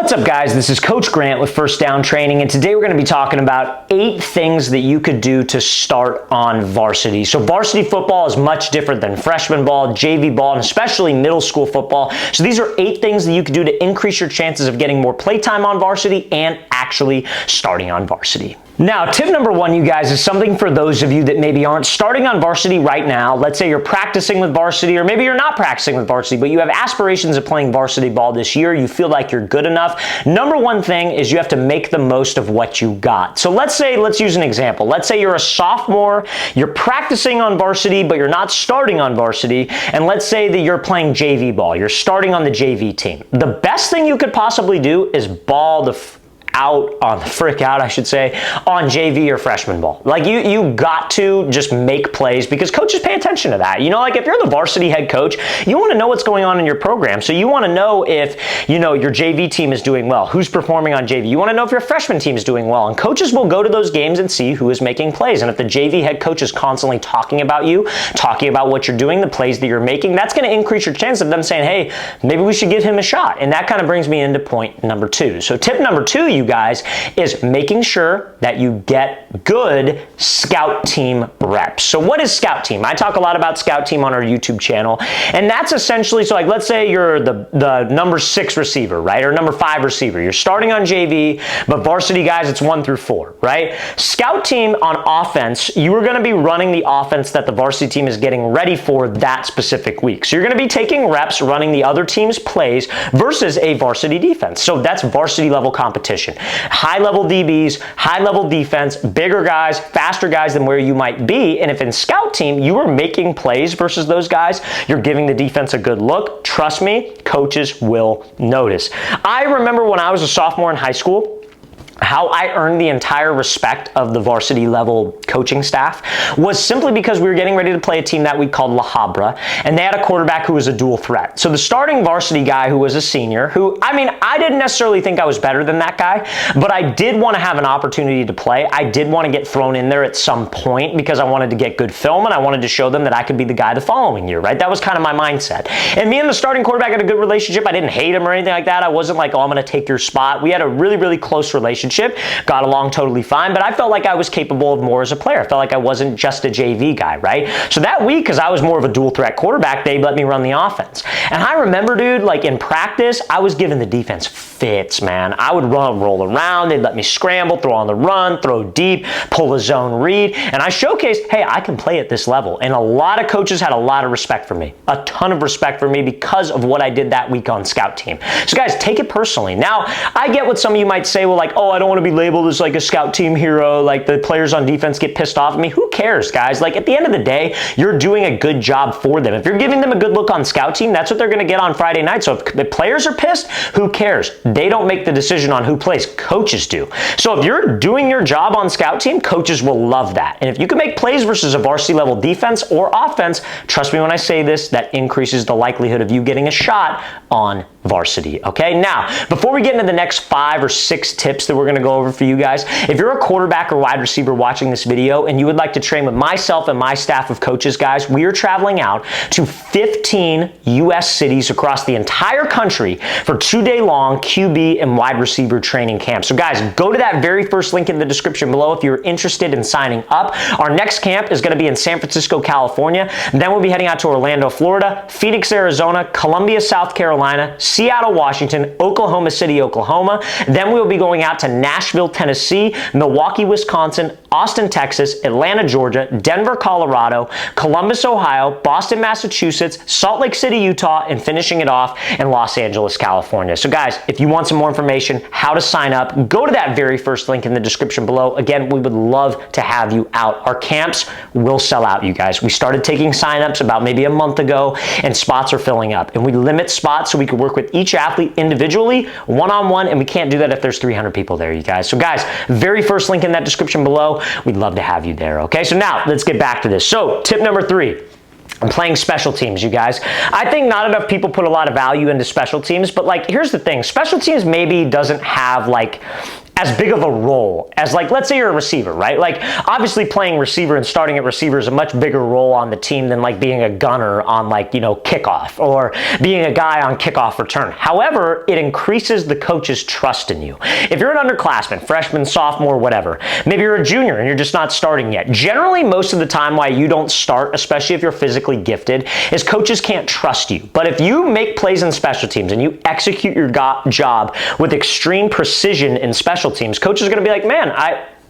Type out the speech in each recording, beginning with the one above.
What's up, guys? This is Coach Grant with First Down Training, and today we're going to be talking about 8 things that you could do to start on varsity. So varsity football is much different than freshman ball, JV ball, and especially middle school football. So these are 8 things that you could do to increase your chances of getting more playtime on varsity and actually starting on varsity. Now, tip number 1, you guys, is something for those of you that maybe aren't starting on varsity right now. Let's say you're practicing with varsity, or maybe you're not practicing with varsity, but you have aspirations of playing varsity ball this year. You feel like you're good enough. Number 1 thing is you have to make the most of what you got. So let's use an example. Let's say you're a sophomore, you're practicing on varsity, but you're not starting on varsity. And let's say that you're playing JV ball. You're starting on the JV team. The best thing you could possibly do is ball the on JV or freshman ball. Like you got to just make plays because coaches pay attention to that. You know, like if you're the varsity head coach, you want to know what's going on in your program. So you want to know if, you know, your JV team is doing well, who's performing on JV. You want to know if your freshman team is doing well. And coaches will go to those games and see who is making plays. And if the JV head coach is constantly talking about you, talking about what you're doing, the plays that you're making, that's going to increase your chance of them saying, hey, maybe we should give him a shot. And that kind of brings me into point number 2. So tip number 2, you guys, is making sure that you get good scout team reps. So what is scout team? I talk a lot about scout team on our YouTube channel, and that's essentially, so like let's say you're the number 6 receiver, right? Or number 5 receiver. You're starting on JV, but varsity guys, it's 1 through 4, right? Scout team on offense, you are going to be running the offense that the varsity team is getting ready for that specific week. So you're going to be taking reps running the other team's plays versus a varsity defense. So that's varsity level competition. High-level DBs, high-level defense, bigger guys, faster guys than where you might be. And if in scout team you are making plays versus those guys, you're giving the defense a good look. Trust me, coaches will notice. I remember when I was a sophomore in high school, how I earned the entire respect of the varsity level coaching staff was simply because we were getting ready to play a team that we called La Habra, and they had a quarterback who was a dual threat. So the starting varsity guy who was a senior, who, I mean, I didn't necessarily think I was better than that guy, but I did want to have an opportunity to play. I did want to get thrown in there at some point because I wanted to get good film and I wanted to show them that I could be the guy the following year, right? That was kind of my mindset. And me and the starting quarterback had a good relationship. I didn't hate him or anything like that. I wasn't like, oh, I'm going to take your spot. We had a really, really close relationship. Got along totally fine, but I felt like I was capable of more as a player. I felt like I wasn't just a JV guy, right? So that week, because I was more of a dual threat quarterback, they let me run the offense. And I remember, dude, like in practice, I was giving the defense fits, man. I would roll around. They'd let me scramble, throw on the run, throw deep, pull a zone read. And I showcased, hey, I can play at this level. And a lot of coaches had a lot of respect for me, a ton of respect for me because of what I did that week on scout team. So guys, take it personally. Now, I get what some of you might say, well, like, oh, I don't want to be labeled as like a scout team hero, like the players on defense get pissed off at me. Who cares, guys? Like at the end of the day, you're doing a good job for them. If you're giving them a good look on scout team, that's what they're going to get on Friday night. So if the players are pissed, who cares? They don't make the decision on who plays. Coaches do. So if you're doing your job on scout team, coaches will love that. And if you can make plays versus a varsity level defense or offense, trust me when I say this, that increases the likelihood of you getting a shot on varsity. Okay, now before we get into the next 5 or 6 tips that we're going to go over for you guys, if you're a quarterback or wide receiver watching this video and you would like to train with myself and my staff of coaches, guys, we are traveling out to 15 U.S. cities across the entire country for 2-day-long QB and wide receiver training camps. So guys, go to that very first link in the description below if you're interested in signing up. Our next camp is going to be in San Francisco, California. Then we'll be heading out to Orlando, Florida, Phoenix, Arizona, Columbia, South Carolina, Seattle, Washington, Oklahoma City, Oklahoma. Then we'll be going out to Nashville, Tennessee, Milwaukee, Wisconsin, Austin, Texas, Atlanta, Georgia, Denver, Colorado, Columbus, Ohio, Boston, Massachusetts, Salt Lake City, Utah, and finishing it off in Los Angeles, California. So guys, if you want some more information, how to sign up, go to that very first link in the description below. Again, we would love to have you out. Our camps will sell out, you guys. We started taking signups about maybe a month ago, and spots are filling up. And we limit spots so we can work with each athlete individually, one-on-one, and we can't do that if there's 300 people there, you guys. So guys, very first link in that description below. We'd love to have you there, okay? So now, let's get back to this. So, tip number 3. I'm playing special teams, you guys. I think not enough people put a lot of value into special teams, but like, here's the thing. Special teams maybe doesn't have like as big of a role as, like, let's say you're a receiver, right? Like, obviously playing receiver and starting at receiver is a much bigger role on the team than like being a gunner on, like, you know, kickoff or being a guy on kickoff return. However, it increases the coach's trust in you. If you're an underclassman, freshman, sophomore, whatever, maybe you're a junior and you're just not starting yet. Generally, most of the time why you don't start, especially if you're physically gifted, is coaches can't trust you. But if you make plays in special teams and you execute your job with extreme precision in special teams, coaches are going to be like, man,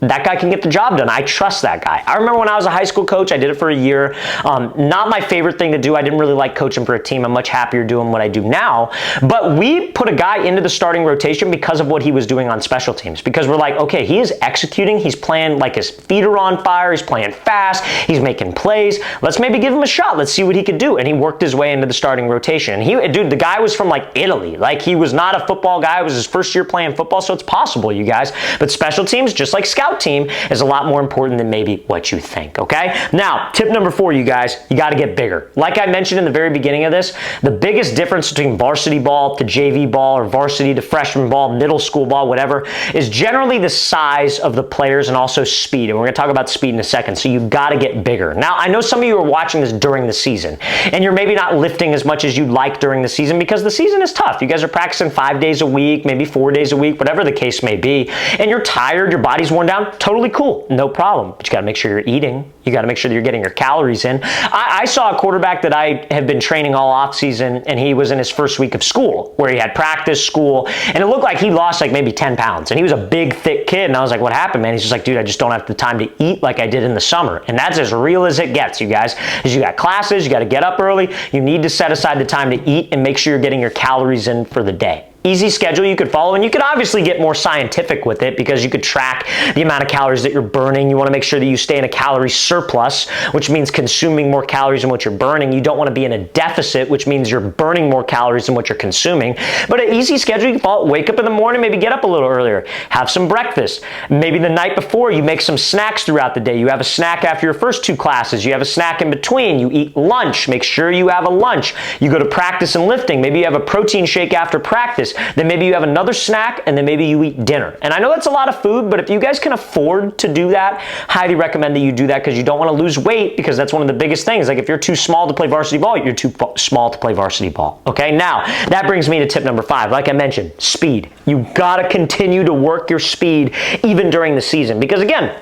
that guy can get the job done. I trust that guy. I remember when I was a high school coach, I did it for a year. Not my favorite thing to do. I didn't really like coaching for a team. I'm much happier doing what I do now. But we put a guy into the starting rotation because of what he was doing on special teams. Because we're like, okay, he is executing. He's playing like his feet are on fire. He's playing fast. He's making plays. Let's maybe give him a shot. Let's see what he could do. And he worked his way into the starting rotation. And dude, the guy was from like Italy. Like, he was not a football guy. It was his first year playing football. So it's possible, you guys. But special teams, just like scout team, is a lot more important than maybe what you think, okay? Now, tip number 4, you guys, you got to get bigger. Like I mentioned in the very beginning of this, the biggest difference between varsity ball to JV ball or varsity to freshman ball, middle school ball, whatever, is generally the size of the players and also speed. And we're going to talk about speed in a second. So you've got to get bigger. Now, I know some of you are watching this during the season and you're maybe not lifting as much as you'd like during the season because the season is tough. You guys are practicing 5 days a week, maybe 4 days a week, whatever the case may be, and you're tired, your body's worn down. Totally cool, no problem. But you got to make sure you're eating. You got to make sure that you're getting your calories in. I saw a quarterback that I have been training all off season, and he was in his first week of school where he had practice, school, and it looked like he lost like maybe 10 pounds. And he was a big, thick kid. And I was like, what happened, man? He's just like, dude, I just don't have the time to eat like I did in the summer. And that's as real as it gets, you guys. Because you got classes, you got to get up early. You need to set aside the time to eat and make sure you're getting your calories in for the day. Easy schedule you could follow, and you could obviously get more scientific with it because you could track the amount of calories that you're burning. You want to make sure that you stay in a calorie surplus, which means consuming more calories than what you're burning. You don't want to be in a deficit, which means you're burning more calories than what you're consuming. But an easy schedule, you can follow, wake up in the morning, maybe get up a little earlier, have some breakfast. Maybe the night before, you make some snacks throughout the day. You have a snack after your first 2 classes. You have a snack in between. You eat lunch. Make sure you have a lunch. You go to practice and lifting. Maybe you have a protein shake after practice. Then maybe you have another snack, and then maybe you eat dinner. And I know that's a lot of food, but if you guys can afford to do that, highly recommend that you do that because you don't want to lose weight, because that's one of the biggest things. Like, if you're too small to play varsity ball, you're too small to play varsity ball. Okay, now that brings me to tip number 5. Like I mentioned, speed. You gotta continue to work your speed even during the season, because again,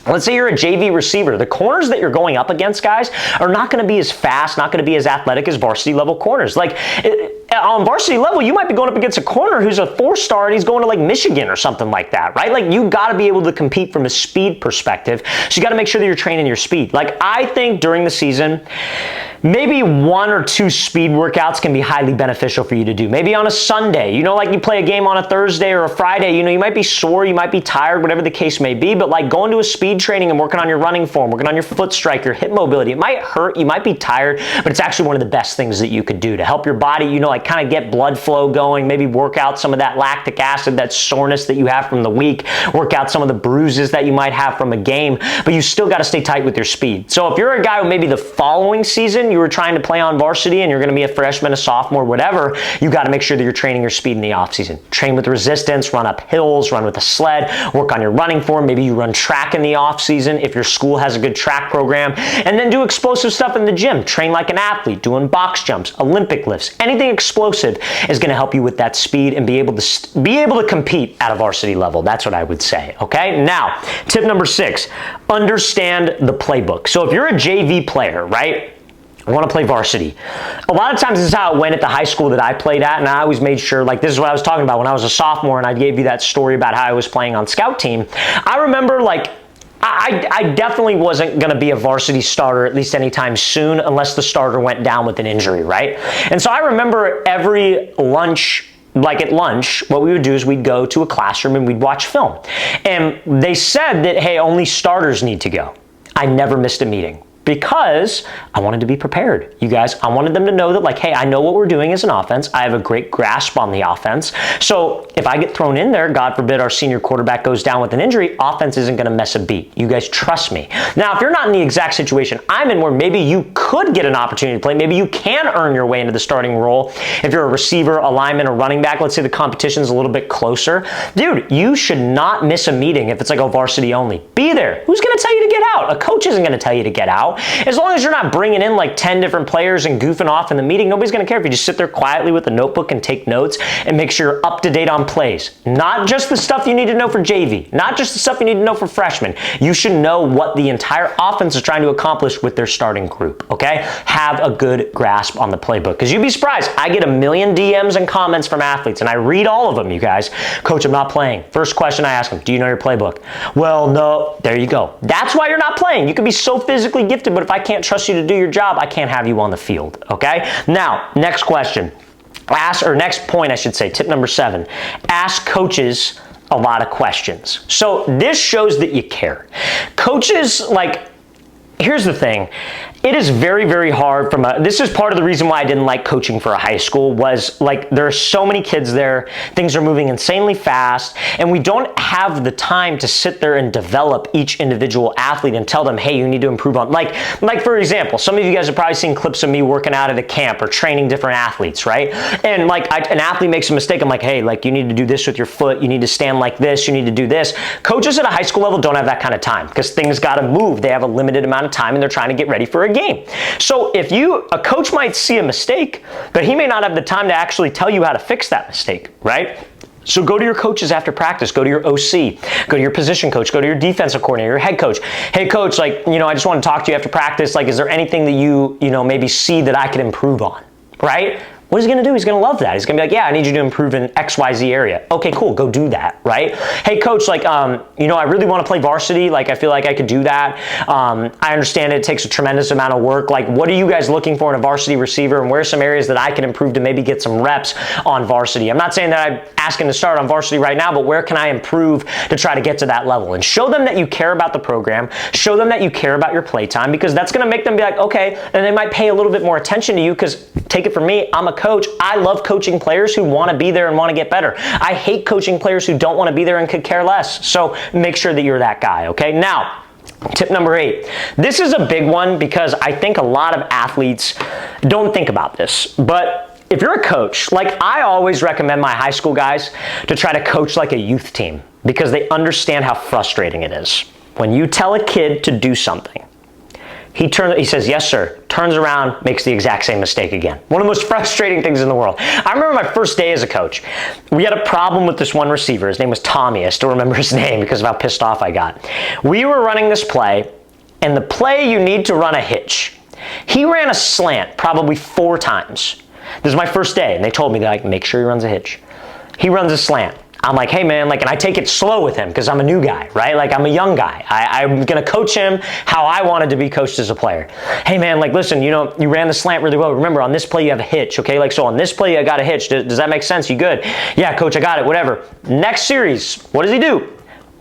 let's say you're a JV receiver. The corners that you're going up against, guys, are not going to be as fast, not going to be as athletic as varsity level corners. Like, on varsity level, you might be going up against a corner who's a 4-star and he's going to like Michigan or something like that, right? Like, you got to be able to compete from a speed perspective. So you got to make sure that you're training your speed. Like, I think during the season, maybe 1 or 2 speed workouts can be highly beneficial for you to do. Maybe on a Sunday, you know, like you play a game on a Thursday or a Friday, you know, you might be sore, you might be tired, whatever the case may be, but like going to a speed training and working on your running form, working on your foot strike, your hip mobility, it might hurt, you might be tired, but it's actually one of the best things that you could do to help your body, you know, like kind of get blood flow going, maybe work out some of that lactic acid, that soreness that you have from the week, work out some of the bruises that you might have from a game, but you still got to stay tight with your speed. So if you're a guy who maybe the following season you were trying to play on varsity and you're going to be a freshman, a sophomore, whatever, you got to make sure that you're training your speed in the off season. Train with resistance, run up hills, run with a sled, work on your running form. Maybe you run track in the off season if your school has a good track program, and then do explosive stuff in the gym. Train like an athlete, doing box jumps, Olympic lifts. Anything explosive is going to help you with that speed and be able to compete at a varsity level. That's what I would say. Okay. Now, tip number 6, understand the playbook. So if you're a JV player, right? I want to play varsity. A lot of times this is how it went at the high school that I played at, and I always made sure, like, this is what I was talking about when I was a sophomore, and I gave you that story about how I was playing on scout team. I remember, like, I definitely wasn't going to be a varsity starter at least anytime soon unless the starter went down with an injury, right? And so I remember every lunch, like at lunch, what we would do is we'd go to a classroom and we'd watch film. And they said that, hey, only starters need to go. I never missed a meeting. because I wanted to be prepared. You guys, I wanted them to know that, like, hey, I know what we're doing as an offense. I have a great grasp on the offense. So if I get thrown in there, God forbid our senior quarterback goes down with an injury, offense isn't going to miss a beat. You guys trust me. Now, if you're not in the exact situation I'm in where maybe you could get an opportunity to play, maybe you can earn your way into the starting role. If you're a receiver, a lineman, a running back, let's say the competition's a little bit closer. Dude, you should not miss a meeting if it's like a varsity only. Be there. Who's going to tell you to get out? A coach isn't going to tell you to get out. As long as you're not bringing in like 10 different players and goofing off in the meeting, nobody's going to care if you just sit there quietly with a notebook and take notes and make sure you're up to date on plays. Not just the stuff you need to know for JV, not just the stuff you need to know for freshmen. You should know what the entire offense is trying to accomplish with their starting group, okay? Have a good grasp on the playbook, because you'd be surprised. I get a million DMs and comments from athletes, and I read all of them, you guys. Coach, I'm not playing. First question I ask them, do you know your playbook? Well, no. There you go. That's why you're not playing. You can be so physically gifted, but if I can't trust you to do your job, I can't have you on the field, okay? Now, next question. Next point, I should say, tip number 7. Ask coaches a lot of questions. So this shows that you care. Coaches, here's the thing. It is very, very hard this is part of the reason why I didn't like coaching for a high school was there are so many kids there, things are moving insanely fast, and we don't have the time to sit there and develop each individual athlete and tell them, hey, you need to improve on, like for example, some of you guys have probably seen clips of me working out at a camp or training different athletes, right? And an athlete makes a mistake, I'm like, hey, you need to do this with your foot, you need to stand like this, you need to do this. Coaches at a high school level don't have that kind of time because things got to move. They have a limited amount of time and they're trying to get ready for a game. So if a coach might see a mistake, but he may not have the time to actually tell you how to fix that mistake, right? So go to your coaches after practice, go to your OC, go to your position coach, go to your defensive coordinator, your head coach. Hey coach, I just want to talk to you after practice. Is there anything that you maybe see that I could improve on, right? What is he going to do? He's going to love that. He's going to be like, yeah, I need you to improve in XYZ area. Okay, cool. Go do that, right? Hey, coach, I really want to play varsity. I feel like I could do that. I understand it takes a tremendous amount of work. What are you guys looking for in a varsity receiver, and where are some areas that I can improve to maybe get some reps on varsity? I'm not saying that I'm asking to start on varsity right now, but where can I improve to try to get to that level? And show them that you care about the program. Show them that you care about your play time, because that's going to make them be like, okay, and they might pay a little bit more attention to you, because take it from me, I'm a coach. I love coaching players who want to be there and want to get better. I hate coaching players who don't want to be there and could care less. So make sure that you're that guy, okay? Now, tip number 8. This is a big one because I think a lot of athletes don't think about this. But if you're a coach, I always recommend my high school guys to try to coach like a youth team, because they understand how frustrating it is. When you tell a kid to do something, he says, yes, sir, turns around, makes the exact same mistake again. One of the most frustrating things in the world. I remember my first day as a coach. We had a problem with this one receiver. His name was Tommy. I still remember his name because of how pissed off I got. We were running this play, and the play, you need to run a hitch. He ran a slant probably 4 times. This is my first day, and they told me, make sure he runs a hitch. He runs a slant. I'm like, hey man, and I take it slow with him because I'm a new guy, right? I'm a young guy. I'm gonna coach him how I wanted to be coached as a player. Hey man, listen, you ran the slant really well. Remember, on this play you have a hitch, okay? So on this play I got a hitch. Does that make sense? You good? Yeah, coach, I got it, whatever. Next series, what does he do?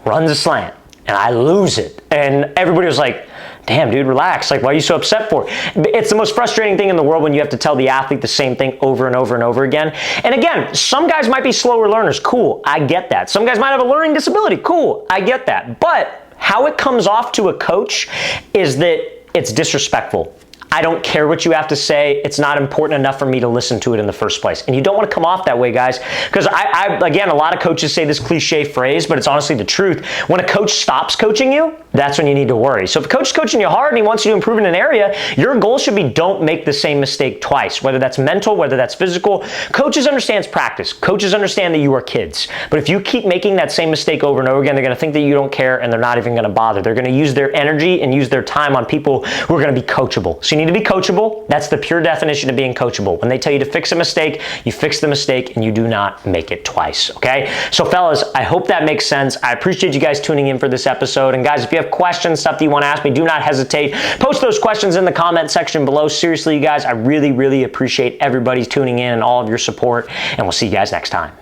Runs a slant, and I lose it. And everybody was like, damn, dude, relax. Why are you so upset for it? It's the most frustrating thing in the world when you have to tell the athlete the same thing over and over and over again. And again, some guys might be slower learners. Cool, I get that. Some guys might have a learning disability. Cool, I get that. But how it comes off to a coach is that it's disrespectful. I don't care what you have to say. It's not important enough for me to listen to it in the first place. And you don't want to come off that way, guys, because again, a lot of coaches say this cliche phrase, but it's honestly the truth. When a coach stops coaching you, that's when you need to worry. So if a coach is coaching you hard and he wants you to improve in an area, your goal should be don't make the same mistake twice, whether that's mental, whether that's physical. Coaches understand practice. Coaches understand that you are kids. But if you keep making that same mistake over and over again, they're going to think that you don't care, and they're not even going to bother. They're going to use their energy and use their time on people who are going to be coachable. So you need to be coachable. That's the pure definition of being coachable. When they tell you to fix a mistake, you fix the mistake and you do not make it twice, okay? So fellas, I hope that makes sense. I appreciate you guys tuning in for this episode. And guys, if you have questions, stuff that you want to ask me, do not hesitate. Post those questions in the comment section below. Seriously, you guys, I really, really appreciate everybody tuning in and all of your support. And we'll see you guys next time.